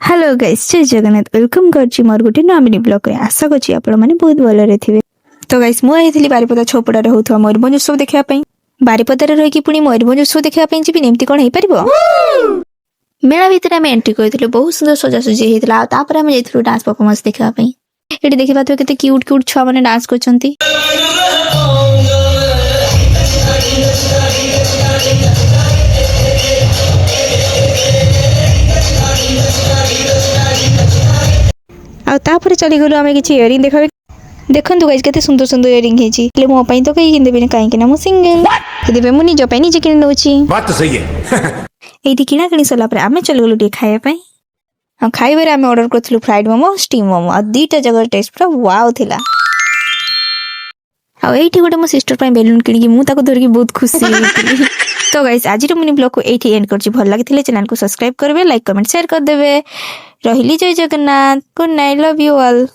Hello guys जय Jagannath welcome करछि मोर गुटे Namini blog रे आशा करछि आपण माने बहुत भलो रे थिबे। तो गाइस मु आइथिली बारिपदा छोपड़ा रे होथवा मयूरभंज उत्सव देखिया पई। बारिपदा रे रही कि पुनी मयूरभंज उत्सव देखिया पई जिबि नेमति कोन हे परिबो। मेला भीतर हम एंट्री करथिलु बहुत सुंदर सजासजी हेतला तापर हम जइथिलु डांस परफॉर्मेंस देखिया पई। एठी देखि पाथो केते क्यूट क्यूट छुआ माने डांस करछंती। तापर चली गलु आमे किछि इयरिंग देखा देखंतु गाइस केते सुंदर सुंदर इयरिंग हेछि ले मो पई तो कहि किन देबे काई किना मु सिंगल देबे मु निजो पई निजे किन नउछि बात तो सही है। एठी किना किनी सला पर आमे चली गलु टे खाया पई। हम खाइबे रे आमे ऑर्डर करथिलु फ्राइड मोमो स्टीम मोमो आ दीटा जगह टेस्ट पूरा वाव थिला। आ एठी गोटे मो सिस्टर पई बेलून किनी कि मु ताको धर के बहुत खुशी हेतिली। तो गाइस आज रो मिनी ब्लॉग को एठी एंड करछि भल लागिथिले चैनल को सब्सक्राइब करबे लाइक कमेंट शेयर कर देबे। रहिली जय Jagannath good night love you all.